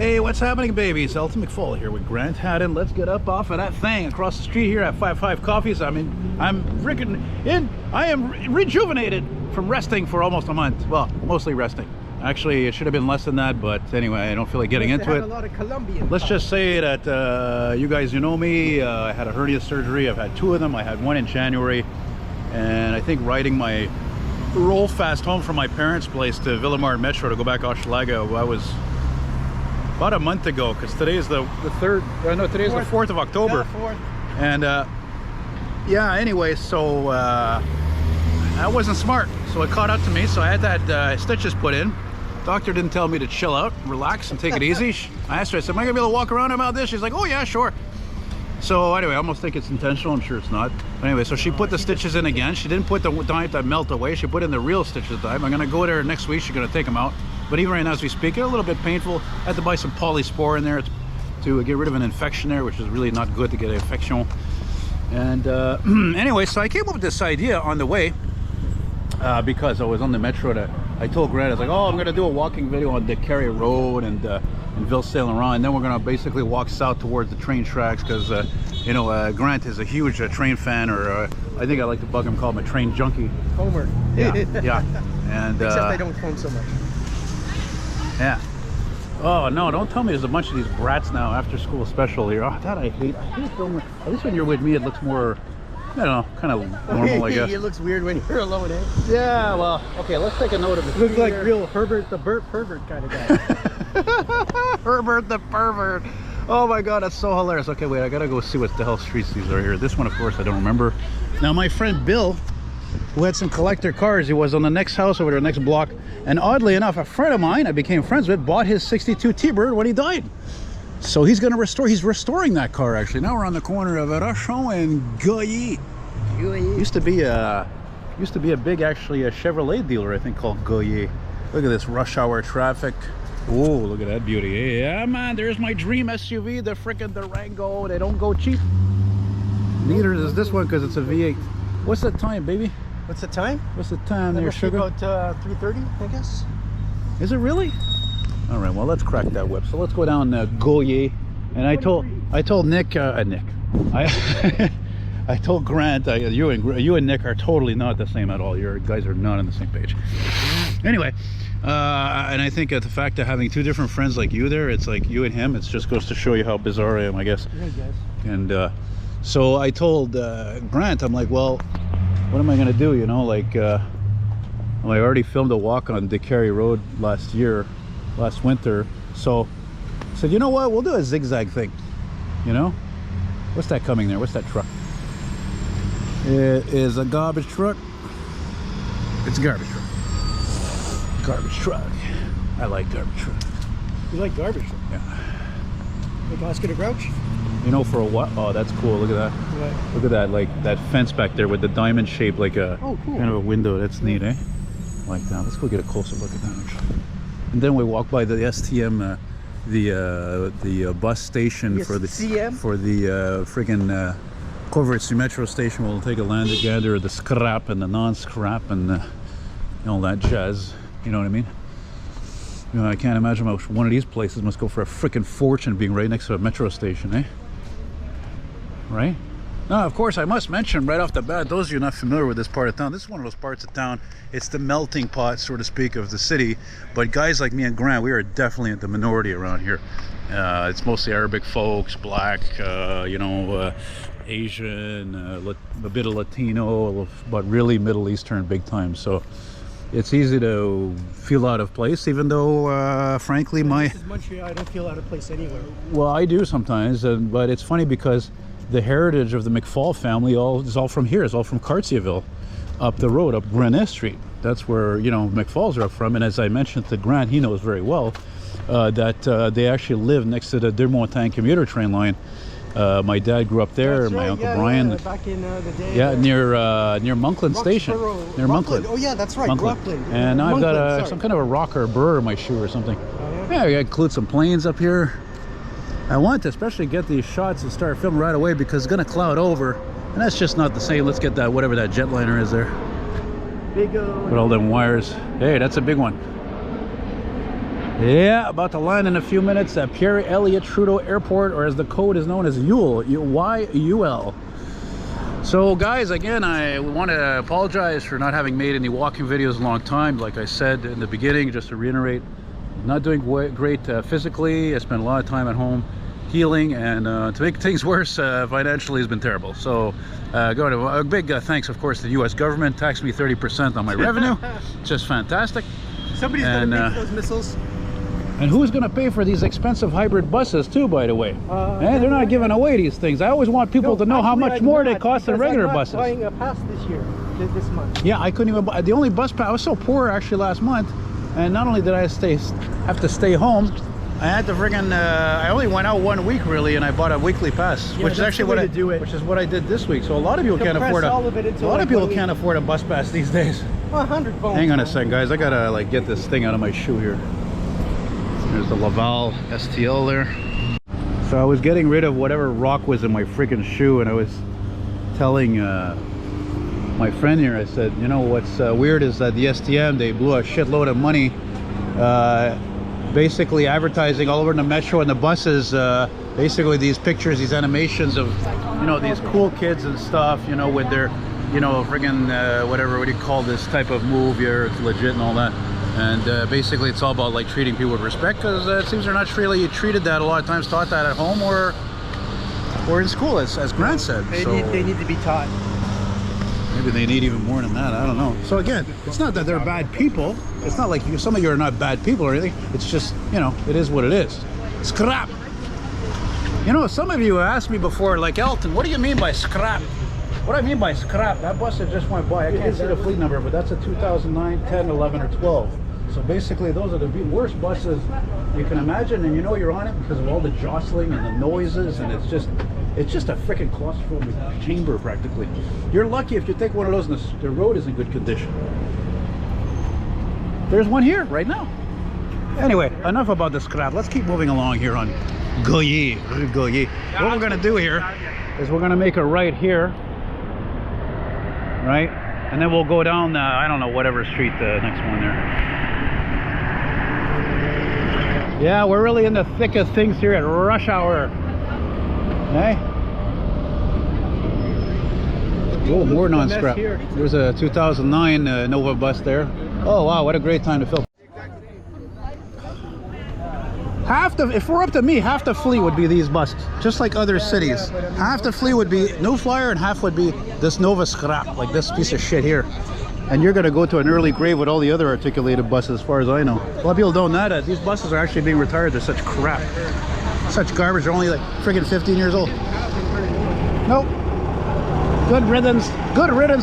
Hey, what's happening, babies? Elton McFall here with Grant Haddon. Let's get up off of that thing across the street here at 55 Coffees. I mean, I'm freaking in. I am rejuvenated from resting for almost a month. Well, mostly resting. Actually, it should have been less than that, but anyway, I don't feel like getting into it. A lot of Colombian. Let's just say that you guys, you know me. I had a hernia surgery. I've had 2 of them. I had one in January, and I think riding my roll fast home from my parents' place to Ville Metro to go back Hochelaga, I was about a month ago, because today is the 3rd. No, today is the 4th of October. Yeah, 4th. And yeah, anyway, so I wasn't smart, so it caught up to me. So I had that stitches put in. Doctor didn't tell me to chill out, relax, and take it easy. I asked her, I said, am I gonna be able to walk around about this? She's like, oh yeah, sure. So anyway, I almost think it's intentional. I'm sure it's not. But anyway, so she put the stitches in again. She didn't put the time that melt away. She put in the real stitches time. I'm gonna go there next week. She's gonna take them out. But even right now as we speak, it's a little bit painful. I had to buy some polyspore in there to get rid of an infection there, which is really not good to get an infection. And anyway, so I came up with this idea on the way because I was on the metro. I told Grant, I was like, oh, I'm gonna do a walking video on Decarie Road and Ville Laurent, and then we're gonna basically walk south towards the train tracks, because you know, Grant is a huge train fan, or I think I like to bug him, call him a train junkie. Homer. Yeah, yeah. And except I don't phone so much. Yeah. Oh no, don't tell me there's a bunch of these brats now after school special here. Oh, that I hate filming. At least when you're with me, it looks more, I don't know, kind of normal, I guess. It looks weird when you're alone, eh? Yeah, well, okay, let's take a note of it. Looks like real Herbert the pervert kind of guy. Herbert the pervert. Oh my god, that's so hilarious. Okay, wait, I gotta go see what the hell streets these are here. This one, of course, I don't remember. Now, my friend Bill, who had some collector cars, he was on the next house over there, next block, and oddly enough, a friend of mine I became friends with bought his 62 T-Bird when he died. So he's gonna he's restoring that car, actually. Now we're on the corner of Rochon and Goyer. Used to be a big, actually, a Chevrolet dealer, I think, called Goyer. Look at this rush hour traffic. Oh, look at that beauty. Yeah, man, there's my dream SUV, the frickin' Durango. They don't go cheap. Neither does this one, because it's a V8. What's the time, baby? What's the time? What's the time there, sugar? About 3:30, I guess. Is it really? All right, well, let's crack that whip. So let's go down Goyer. And I told Nick, I told Grant, you and Nick are totally not the same at all. You guys are not on the same page. Anyway, and I think the fact of having 2 different friends like you there, it's like you and him, it just goes to show you how bizarre I am, I guess. Yeah, guys. And so I told Grant, I'm like, well, what am I gonna do, you know, like I already filmed a walk on Decarie Road last winter, so I said, you know what, we'll do a zigzag thing, you know. What's that coming there? What's that truck? It is a garbage truck. It's a garbage truck. Garbage truck. I like garbage truck. You like garbage? Yeah. Like Oscar the Grouch? You know, for a while. Oh, that's cool. Look at that. What? Look at that, like that fence back there with the diamond shape, like a cool. kind of a window. That's neat, eh? Like that. Let's go get a closer look at that, actually. And then we walk by the STM, the bus station for the friggin' Corvette Metro station. We'll take a gander of the scrap and the non-scrap and all that jazz. You know what I mean? You know, I can't imagine how one of these places must go for a freaking fortune, being right next to a metro station, eh? Right? Now, of course, I must mention right off the bat, those of you not familiar with this part of town, this is one of those parts of town, it's the melting pot, so to speak, of the city. But guys like me and Grant, we are definitely in the minority around here. It's mostly Arabic folks, black, you know, Asian, a bit of Latino, but really Middle Eastern big time. So it's easy to feel out of place, even though, frankly, This is Montreal. I don't feel out of place anywhere. Well, I do sometimes, but it's funny because the heritage of the McFall family is all from here. It's all from Cartierville, up the road, up Grenet Street. That's where, you know, McFalls are from. And as I mentioned to Grant, he knows very well that they actually live next to the Deux Montagnes commuter train line. My dad grew up there. That's my right, uncle Brian. Yeah, back in the day. Yeah, near Monkland Station. Near Monkland. Oh yeah, that's right. Monkland. And now I've got some kind of a rock or a burr in my shoe or something. Oh, yeah, we got to include some planes up here. I want to especially get these shots and start filming right away because it's going to cloud over. And that's just not the same. Let's get that, whatever that jetliner is there. Big with all them wires. Hey, that's a big one. Yeah, about to land in a few minutes at Pierre Elliott Trudeau Airport, or as the code is known as YUL, Y-U-L. So guys, again, I want to apologize for not having made any walking videos in a long time. Like I said in the beginning, just to reiterate, not doing great physically. I spent a lot of time at home healing, and to make things worse, financially has been terrible. So going to a big thanks, of course, to the U.S. government. Taxed me 30% on my revenue. Just fantastic. Somebody's going to pay for those missiles. And who's going to pay for these expensive hybrid buses too, by the way? They're not giving away these things. I always want people to know how much more they cost than regular buses. I'm buying a pass this year, this month. Yeah, I couldn't even buy the only bus pass. I was so poor actually last month, and not only did I have to stay home, I had to friggin' I only went out 1 week really, and I bought a weekly pass, Yeah, which is actually which is what I did this week. So a lot of people can't afford can't afford a bus pass these days. 100 bones. Hang on a second, guys. I gotta like get this thing out of my shoe here. There's the Laval STL there. So I was getting rid of whatever rock was in my freaking shoe, and I was telling my friend here, I said, you know what's weird is that the STM, they blew a shitload of money basically advertising all over the metro and the buses, basically these pictures, these animations of, you know, these cool kids and stuff, you know, with their, you know, friggin' whatever, what do you call this type of move here, it's legit and all that. And basically it's all about like treating people with respect, because it seems they're not really treated that a lot of times, taught that at home or in school, as Grant said. They need to be taught. Maybe they need even more than that, I don't know. So again, it's not that they're bad people. It's not like some of you are not bad people or anything. It's just, you know, it is what it is. Scrap. You know, some of you asked me before, like, Elton, what do you mean by scrap? What I mean by scrap, that bus that just went by, I can't see the fleet number, but that's a 2009, 10, 11, or 12. So basically, those are the worst buses you can imagine, and you know you're on it because of all the jostling and the noises, and it's just a freaking claustrophobic chamber practically. You're lucky if you take one of those and the road is in good condition. There's one here right now. Anyway, enough about the scrap. Let's keep moving along here on Goyer. What we're gonna do here is we're gonna make a right here, right? And then we'll go down, I don't know, whatever street the next one there. Yeah, we're really in the thick of things here at rush hour. Hey? Oh, more non-scrap. There's a 2009 Nova bus there. Oh wow, what a great time to film. If we're up to me, half the fleet would be these buses, just like other cities. Half the fleet would be New Flyer and half would be this Nova scrap, like this piece of shit here. And you're gonna go to an early grave with all the other articulated buses, as far as I know. A lot of people don't know that. These buses are actually being retired. They're such crap. Such garbage. They're only like friggin' 15 years old. Nope. Good riddance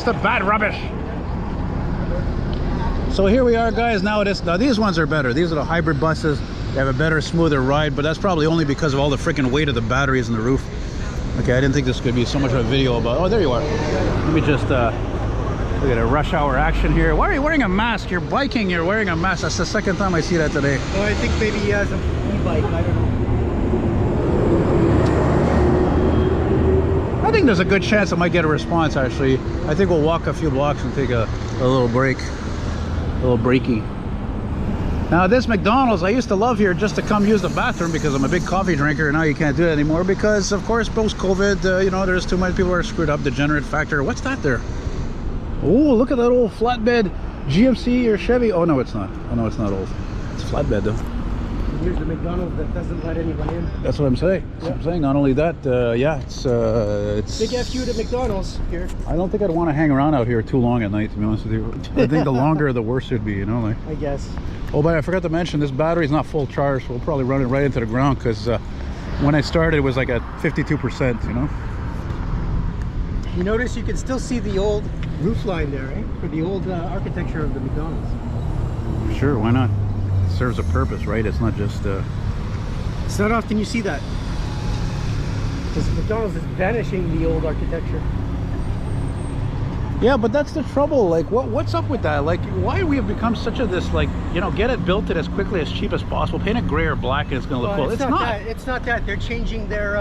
to bad rubbish. So here we are, guys. Now these ones are better. These are the hybrid buses. They have a better, smoother ride, but that's probably only because of all the freaking weight of the batteries in the roof. Okay, I didn't think this could be so much of a video about. Oh, there you are. Let me just look at a rush hour action here. Why are you wearing a mask? You're biking. You're wearing a mask. That's the second time I see that today. Oh, I think maybe he has an e-bike. I don't know. I think there's a good chance I might get a response, actually. I think we'll walk a few blocks and take a little break. A little breaky. Now this McDonald's, I used to love here just to come use the bathroom because I'm a big coffee drinker, and now you can't do that anymore because, of course, post-COVID, you know, there's too many people who are screwed up, degenerate factor. What's that there? Oh, look at that old flatbed GMC or Chevy. Oh, no, it's not. Oh, no, it's not old. It's flatbed, though. Here's the McDonald's that doesn't let anyone in. That's what I'm saying. That's what I'm saying. Not only that, yeah, it's big F you to McDonald's here. I don't think I'd want to hang around out here too long at night, to be honest with you. I think the longer, the worse it'd be, you know, like. I guess. Oh, but I forgot to mention, this battery's not full charge, so we'll probably run it right into the ground because when I started, it was like at 52%, you know. You notice you can still see the old roof line there, eh? For the old architecture of the McDonald's. Sure, why not? It serves a purpose, right? It's not just... It's not often you see that. Because McDonald's is vanishing the old architecture. Yeah, but that's the trouble. Like, what's up with that? Like, why we have become such a this, like, you know, get it, built it as quickly, as cheap as possible, paint it gray or black, and it's going to look cool. It's not that. It's not that. They're changing their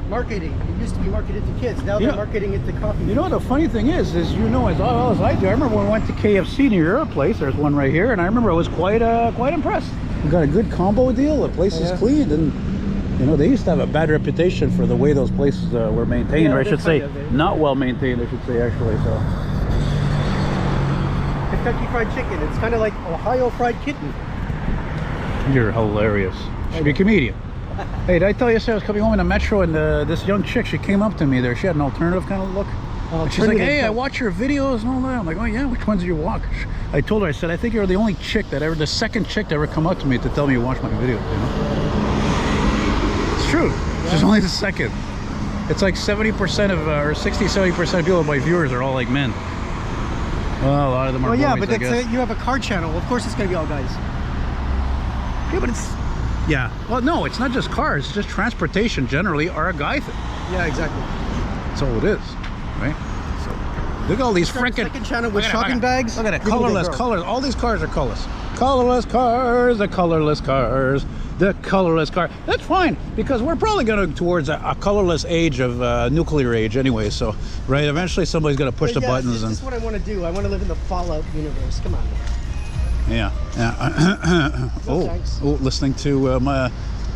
marketing. It used to be marketed to kids. Now they're marketing it to coffee. You know, the funny thing is you know as well as I do. I remember when we went to KFC near your place. There's one right here, and I remember I was quite impressed. We got a good combo deal. The place is clean, and you know they used to have a bad reputation for the way those places were maintained, or I should say, not well maintained. I should say actually. So Kentucky Fried Chicken. It's kind of like Ohio Fried Kitten. you're hilarious. Should be a comedian. Hey, did I tell you I was coming home in the metro and this young chick, she came up to me there. She had an alternative kind of look. She's like, hey, I watch your videos and all that. I'm like, oh yeah, which ones do you watch? I told her, I said, I think you're the only chick that ever, the second chick that ever come up to me to tell me you watch my videos, you know? It's true. Yeah. She's only the second. It's like 70% of, or 60-70% of people, of my viewers are all like men. Well, a lot of them are boys, yeah, but I guess. You have a car channel. Of course it's going to be all guys. Yeah, but it's... Yeah. Well, no, it's not just cars. It's just transportation generally are a guy thing. Yeah, exactly. That's all it is, right? So, look at all these freaking... Second channel with shopping bags. Look at it. Colorless, colors. All these cars are colorless. Colorless cars, the colorless cars, the colorless car. That's fine, because we're probably going towards a colorless age of nuclear age anyway. So, right, eventually somebody's going to push the buttons. This is what I want to do. I want to live in the Fallout universe. Come on. Yeah. Listening to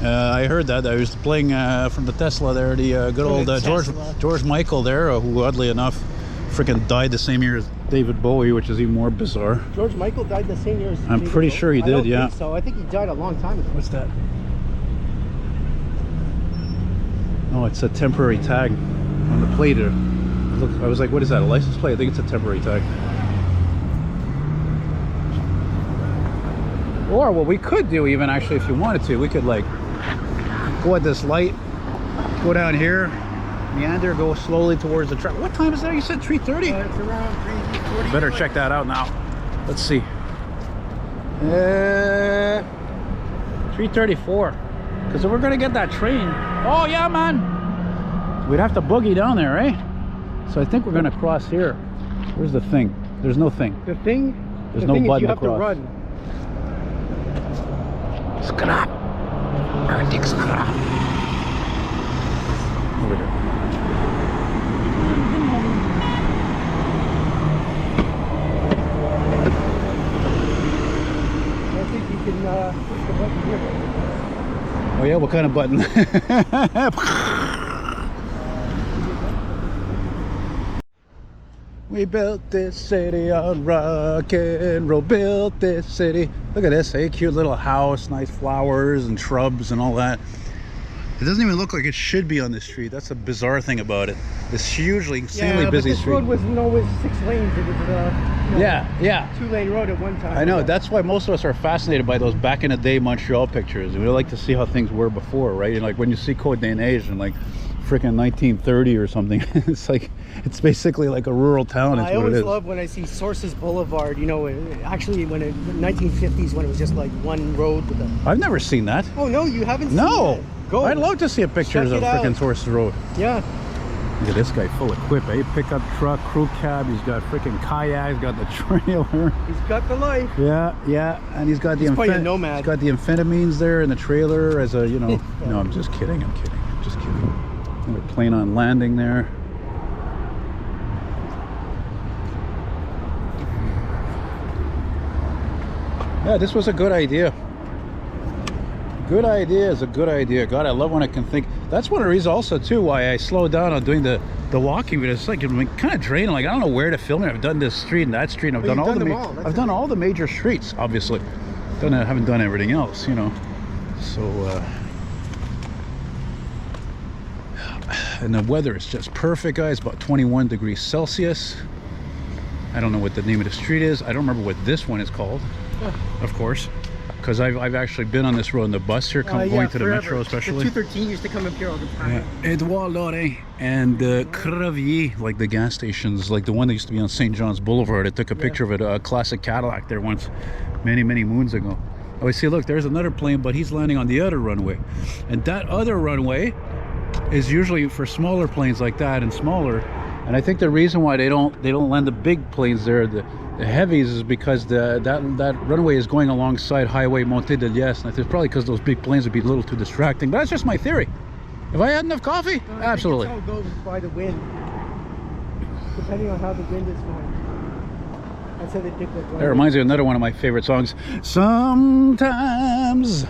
I heard that. I was playing from the Tesla there, the good old George Michael there, who oddly enough freaking died the same year as David Bowie, which is even more bizarre. George Michael died the same year as I'm pretty sure he did, I don't yeah. think so I think he died a long time ago. What's that? Oh, it's a temporary tag on the plate. Look, I was like, what is that, a license plate? I think it's a temporary tag. Or what we could do, even actually, if you wanted to, we could like go at this light, go down here, meander, go slowly towards the track. What time is that? You said 3:30? It's around 3:40. Better check that out now. Let's see. 3:34. Because if we're gonna get that train, oh yeah, man, we'd have to boogie down there, right? So I think we're gonna cross here. Where's the thing? There's no thing. The thing? There's no button you have to cross. to run. Scrap. Arctic scrap. Over there. I think you can push the button here. Oh yeah, what kind of button? We built this city on rock and roll, built this city. Look at this, hey, cute little house, nice flowers and shrubs and all that. It doesn't even look like it should be on this street. That's a bizarre thing about it. This hugely, insanely busy this street. road was, was 6 lanes. It was yeah. 2-lane road at one time. I know, that's why most of us are fascinated by those back in the day Montreal pictures. We like to see how things were before, right? And like when you see Côte des Neiges and like freaking 1930 or something, it's like, it's basically like a rural town. I always love when I see Sources Boulevard, actually when in the 1950s when it was just like one road with a... I've never seen that. Oh no, you haven't seen No. it? Go. I'd love to see a pictures of freaking Sources Road. Yeah. Look at this guy, full equipped, eh? Pickup truck, crew cab, he's got freaking kayak, he's got the trailer. He's got the life. Yeah, and he's got He's probably a nomad. He's got the amphetamines there in the trailer as a, No, I'm just kidding, I'm just kidding. We're plane on landing there. Yeah, this was a good idea. Good idea is a good idea. God, I love when I can think. That's one of the reasons also too why I slowed down on doing the walking. But it's like kind of draining. Like I don't know where to film it. I've done this street and that street. And I've done all the major streets. Obviously, haven't done everything else. So. And the weather is just perfect, guys. About 21 degrees Celsius. I don't know what the name of the street is. I don't remember what this one is called. Of course. Because I've actually been on this road in the bus here, going to the metro especially. The 213 used to come up here all the time. Yeah. Edouard Laurent and Crevier, like the gas stations, like the one that used to be on St. John's Boulevard. I took a picture of it, a classic Cadillac there once, many moons ago. Oh, see, look, there's another plane, but he's landing on the other runway. And that other runway is usually for smaller planes like that and smaller. And I think the reason why they don't land the big planes there, the heavies, is because that runway is going alongside Highway Montée de Liesse, and it's probably because those big planes would be a little too distracting. But that's just my theory. Have I had enough coffee? No, absolutely. It all goes by the wind, depending on how the wind is going. That's how they pick the That reminds me of another one of my favorite songs. Sometimes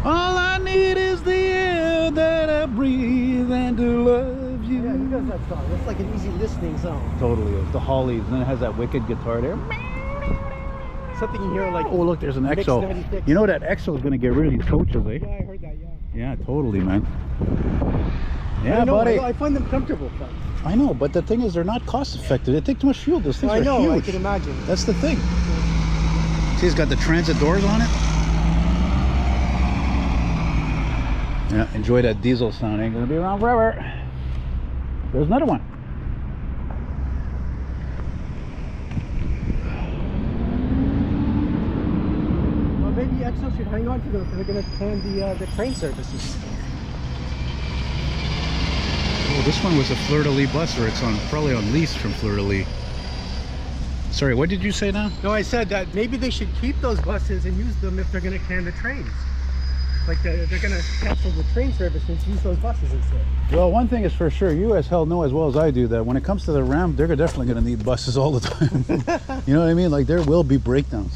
all I need is the air that I breathe and to love you. Yeah, he does that song. It's like an easy listening song. Totally, it's the Hollies, and then it has that wicked guitar there. Something you hear like. Oh, look, there's an Mix EXO. 96. You know that EXO is going to get rid of these coaches, eh? Yeah, I heard that. Yeah. Yeah, totally, man. Yeah, I know, buddy. I find them comfortable. But I know, but the thing is, they're not cost effective. They take too much fuel. Those things I are know. huge. I can imagine. That's the thing. See, it's got the transit doors on it. Yeah, enjoy that diesel sound. Ain't gonna be around forever. There's another one. Well, maybe EXO should hang on to them if they're going to plan the train services. Oh, this one was a Fleur-de-Lis bus, or it's probably on lease from Fleur-de-Lis. Sorry, what did you say now? No, I said that maybe they should keep those buses and use them if they're going to can the trains. Like they're going to cancel the train service and use those buses instead. Well, one thing is for sure, you as hell know as well as I do that when it comes to the Ram, they're definitely going to need buses all the time. You know what I mean? Like there will be breakdowns.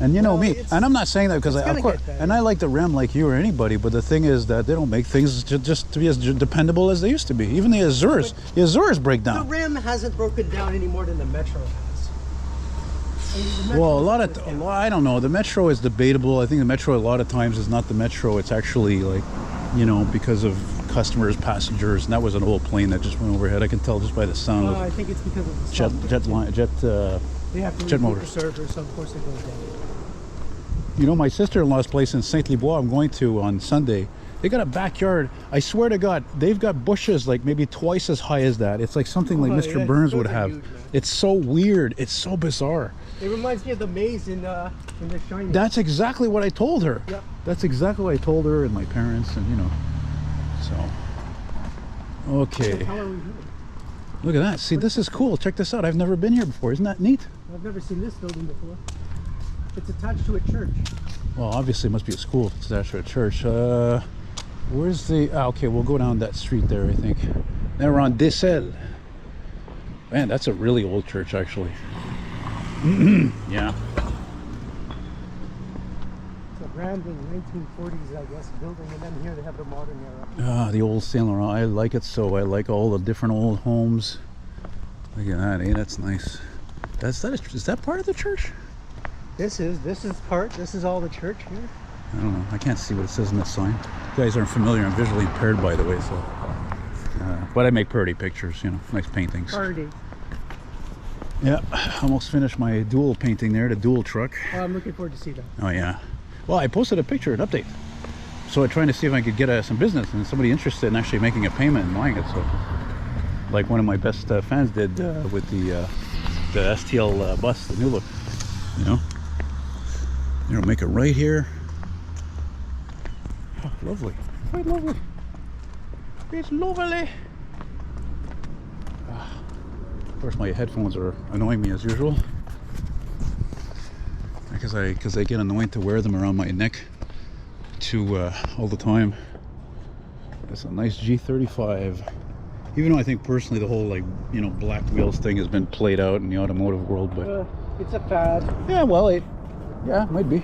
And you know me, and I'm not saying that because of course, and I like the Ram like you or anybody, but the thing is that they don't make things just to be as dependable as they used to be. Even the Azures break down. The Ram hasn't broken down any more than the Metro has. Well, I don't know. The Metro is debatable. I think the Metro a lot of times is not the Metro. It's actually like, you know, because of customers, passengers, and that was an old plane that just went overhead. I can tell just by the sound I of think it's because of the they have to jet reboot motors. the server, so of course it goes down. You know, my sister-in-law's place in Saint-Libois I'm going to on Sunday, they got a backyard. I swear to God, they've got bushes like maybe twice as high as that. It's like something like Mr. Yeah, Burns those would are have. huge, man. It's so weird. It's so bizarre. It reminds me of the maze in The Shining. That's exactly what I told her. Yep. That's exactly what I told her and my parents, and you know. So, okay. How are we here? Look at that. See, this is cool. Check this out. I've never been here before. Isn't that neat? I've never seen this building before. It's attached to a church. Well, obviously it must be a school if it's attached to a church. Where's the... okay, we'll go down that street there, I think. Now we're on Decarie. Man, that's a really old church, actually. Yeah. It's a rambling 1940s, I guess, building, and then here they have the modern era. The old Saint Laurent. I like it so. I like all the different old homes. Look at that, eh? That's nice. Is that part of the church? This is all the church here. I don't know. I can't see what it says in the sign. You guys aren't familiar. I'm visually impaired, by the way, so. But I make pretty pictures, you know, nice paintings. Party. Yeah, almost finished my dual painting there, the dual truck. Oh, I'm looking forward to see that. Oh yeah. Well, I posted a picture, an update. So I'm trying to see if I could get some business and somebody interested in actually making a payment and buying it. So, like one of my best fans did with the STL bus, the new look. You know. You'll make it right here. Oh, lovely. Quite lovely. It's lovely. Of course, my headphones are annoying me as usual. Because I get annoying to wear them around my neck all the time. That's a nice G35. Even though I think personally the whole black wheels thing has been played out in the automotive world, but it's a fad. Yeah, well, it might be.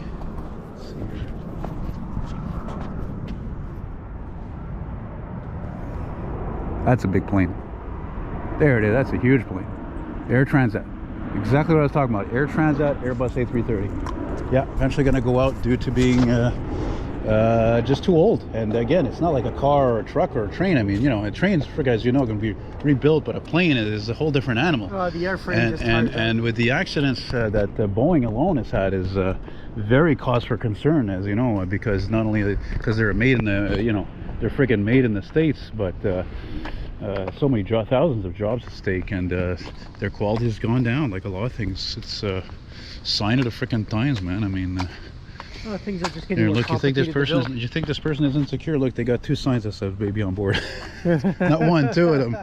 Let's see. That's a big plane. There it is. That's a huge plane. Air Transat. Exactly what I was talking about. Air Transat, Airbus A330. Yeah, eventually going to go out due to being just too old. And again, it's not like a car or a truck or a train. I mean, you know, a train's, for guys, you know, going to be rebuilt, but a plane is a whole different animal. The airframe and with the accidents that Boeing alone has had is very cause for concern, as you know, because not only because they're made in the, they're freaking made in the States, but so many thousands of jobs at stake, and their quality has gone down like a lot of things. It's a sign of the freaking times, man. I mean, things are just getting more look, you think this complicated person is insecure? Look, they got two signs that says "baby on board." Not one, two of them.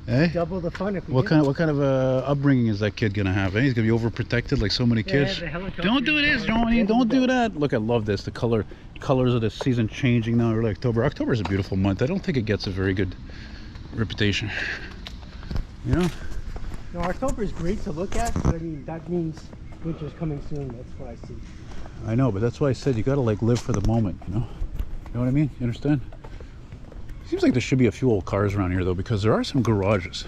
Eh? Double the fun if we what kind of upbringing is that kid gonna have? Eh? He's gonna be overprotected like so many kids. Don't do this, Johnny. Don't do that. Look, I love this. The colors of the season changing now. Early October. October is a beautiful month. I don't think it gets a very good reputation. You know. No, October is great to look at, but I mean, that means winter's coming soon. That's what I see. I know, but that's why I said you gotta like live for the moment, you know? You know what I mean? You understand? Seems like there should be a few old cars around here though, because there are some garages.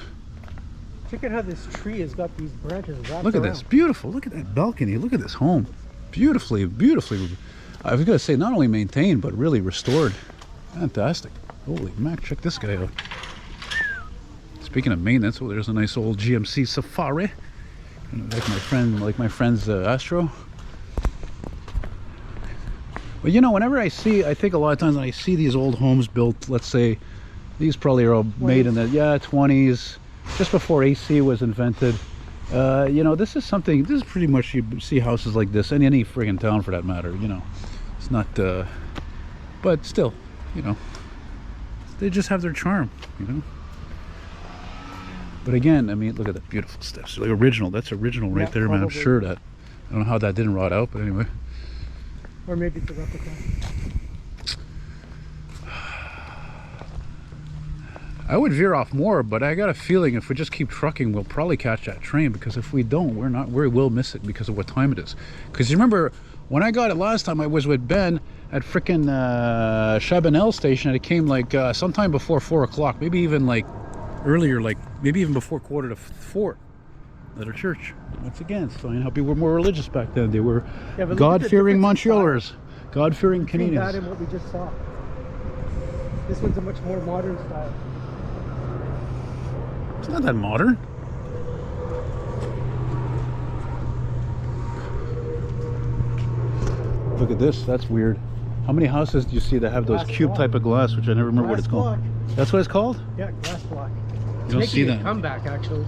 Check out how this tree has got these branches wrapped Look at around. this, beautiful. Look at that balcony. Look at this home. Beautifully, beautifully. I was gonna say not only maintained, but really restored. Fantastic. Holy Mac, check this guy out. Speaking of maintenance, oh, there's a nice old GMC Safari. Like my friend's Astro. But you know, whenever I think a lot of times when I see these old homes built, let's say, these probably are all made in the 20s, just before AC was invented. You know, this is pretty much, you see houses like this in any friggin' town for that matter, you know. It's not, but still, you know, they just have their charm, you know. But again, I mean, look at that beautiful steps. Like original, that's original right there, man. I'm sure that, I don't know how that didn't rot out, but anyway. Or maybe it's a replica. I would veer off more, but I got a feeling if we just keep trucking, we'll probably catch that train, because if we don't, we will miss it because of what time it is. Because you remember, when I got it last time, I was with Ben at frickin' Chabanel station, and it came like sometime before 4 o'clock, maybe even like earlier, like maybe even before 3:45 at our church. Once again, it's fine how people were more religious back then. They were God-fearing Montrealers, God-fearing Canadians. That and what we just saw. This one's a much more modern style. It's not that modern. Look at this, that's weird. How many houses do you see that have those cube type of glass, which I never remember what it's called? That's what it's called? Yeah, glass block. You don't see that. Comeback, actually.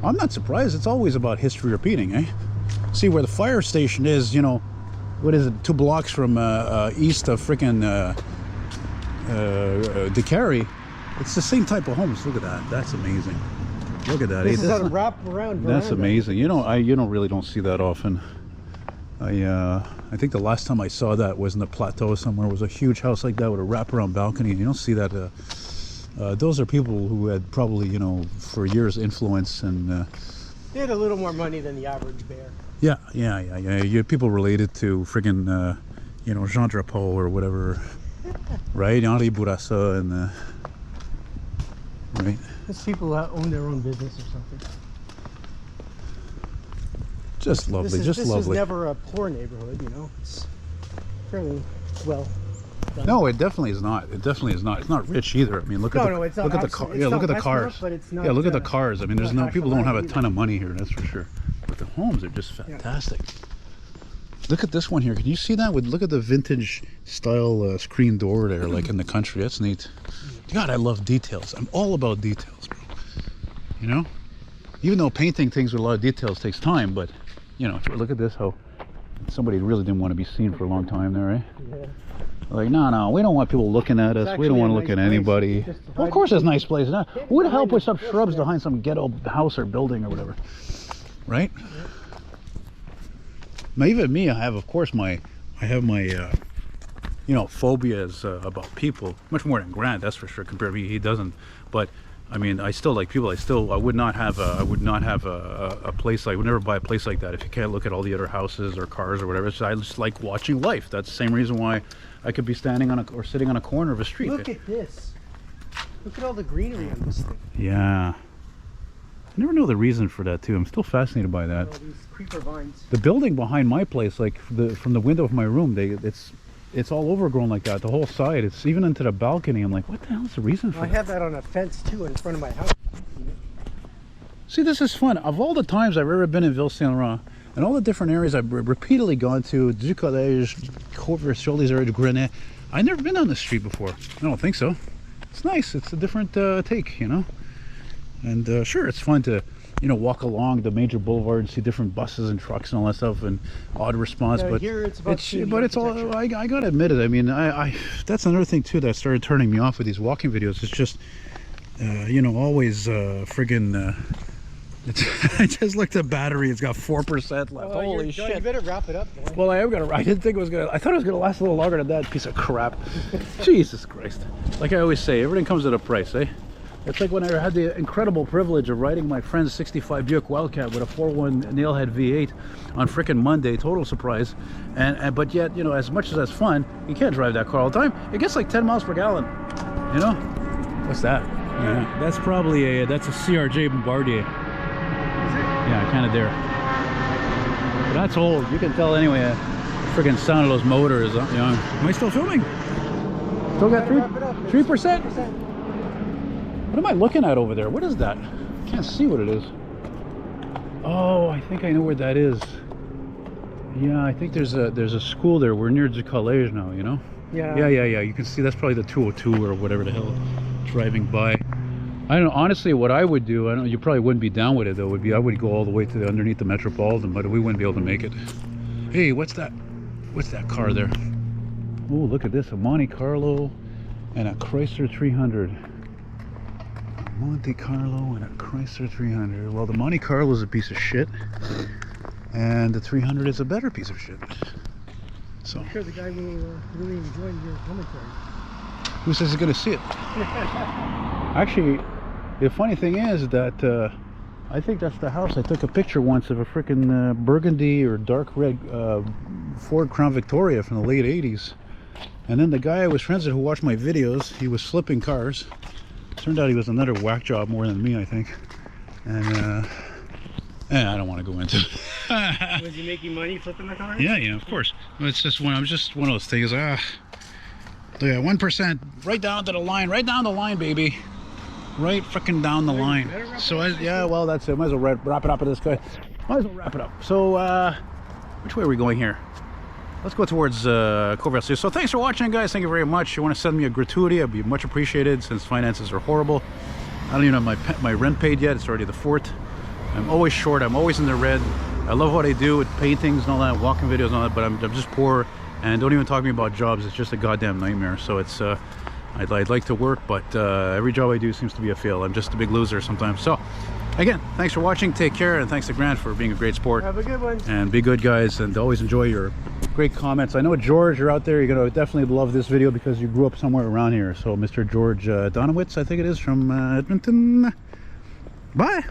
I'm not surprised. It's always about history repeating, eh? See where the fire station is, you know, what is it, 2 blocks from east of frickin' Decarie. It's the same type of homes. Look at that. That's amazing. Look at that. This is a wrap around. That's amazing. You know, you don't see that often. I think the last time I saw that was in the plateau somewhere. It was a huge house like that with a wraparound balcony. You don't see that. Those are people who had probably, you know, for years influence and. They had a little more money than the average bear. Yeah. You have people related to friggin', you know, Jean Drapeau or whatever, right? Henri Bourassa and. Right. There's people that own their own business or something. Just lovely, this lovely. This is never a poor neighborhood, you know. It's fairly well done. No, it definitely is not. It definitely is not. It's not rich either. I mean, look at the car. Yeah, look at the cars. But it's not, yeah, look at the cars. I mean, there's no people don't have a ton of money here. That's for sure. But the homes are just fantastic. Yeah. Look at this one here. Can you see that? Look at the vintage style screen door there, like in the country. That's neat. God, I love details. I'm all about details, bro. You know, even though painting things with a lot of details takes time, but you know, look at this. How somebody really didn't want to be seen for a long time there, eh? Yeah. Like, no, we don't want people looking at us. We don't want to look at anybody. Well, of course, it's a nice place. Who would help with some shrubs behind some ghetto house or building or whatever, right? Yeah. Now, even me, I have my you know, phobias about people, much more than Grant, that's for sure. Compared to me, he doesn't. But I mean, I still like people. I would not have a place. I would never buy a place like that if you can't look at all the other houses or cars or whatever. I just like watching life. That's the same reason why I could be standing or sitting on a corner of a street. Look at this. Look at all the greenery on this thing. Yeah. I never know the reason for that too. I'm still fascinated by that. All these creeper vines. The building behind my place, like from the window of my room, it's all overgrown like that. The whole side, it's even into the balcony. I'm like, what the hell is the reason for that? I have that on a fence too in front of my house. See, this is fun. Of all the times I've ever been in Ville Saint Laurent, and all the different areas I've repeatedly gone to, du Collège, Côte-Versailles, les areas de Grenet, I've never been on this street before. I don't think so. It's nice. It's a different take, you know. And sure, it's fun to, you know, walk along the major boulevard and see different buses and trucks and all that stuff, and odd response. But here it's about it's all. I gotta admit it. I mean, I that's another thing too that started turning me off with these walking videos. It's just, you know, always friggin'. I just looked at battery. It's got 4% left. Holy shit! You better wrap it up, boy. Well, I am gonna. I didn't think it was gonna. I thought it was gonna last a little longer than that piece of crap. Jesus Christ! Like I always say, everything comes at a price, eh? It's like when I had the incredible privilege of riding my friend's 65 Buick Wildcat with a 4.1 nailhead V8 on frickin' Monday, total surprise. And but yet, you know, as much as that's fun, you can't drive that car all the time. It gets like 10 miles per gallon, you know? What's that? Yeah, that's probably that's a CRJ Bombardier. Yeah, kind of there. But that's old. You can tell anyway. The friggin' sound of those motors. You know. Am I still filming? Still got 3%. What am I looking at over there? What is that? Can't see what it is. Oh, I think I know where that is. Yeah, I think there's a school there. We're near Decarie now. You know. Yeah. You can see that's probably the 202 or whatever the hell. Driving by. I don't know, honestly, what I would do, I don't know, you probably wouldn't be down with it though, would be I would go all the way to the underneath the Metropolitan, but we wouldn't be able to make it. Hey, what's that car there? Oh, look at this, a Monte Carlo and a Chrysler 300. A Monte Carlo and a Chrysler 300. Well, the Monte Carlo is a piece of shit and the 300 is a better piece of shit. So I'm sure the guy will really enjoy your commentary. Who says he's gonna see it? Actually, the funny thing is that I think that's the house. I took a picture once of a freaking burgundy or dark red Ford Crown Victoria from the late 80s. And then the guy I was friends with who watched my videos, he was flipping cars. Turned out he was another whack job more than me, I think. And I don't want to go into it. Was he making money flipping the cars? Yeah, of course. It's just one of those things. Look at 1%, right down to the line, right down the line, baby. Right frickin' down the line. So yeah, well, that's it. Might as well wrap it up at this guy. Might as well wrap it up. So which way are we going here? Let's go towards Courvoisier. So thanks for watching, guys. Thank you very much. If you want to send me a gratuity, I'd be much appreciated since finances are horrible. I don't even have my rent paid yet. It's already the 4th. I'm always short. I'm always in the red. I love what I do with paintings and all that, walking videos and all that, but I'm just poor. And don't even talk to me about jobs. It's just a goddamn nightmare. So it's I'd like to work, but every job I do seems to be a fail. I'm just a big loser sometimes. So again, thanks for watching. Take care, and thanks to Grant for being a great sport. Have a good one. And be good, guys, and always enjoy your great comments. I know, George, you're out there. You're gonna definitely love this video because you grew up somewhere around here. So Mr. George Donowitz, I think it is, from Edmonton. Bye.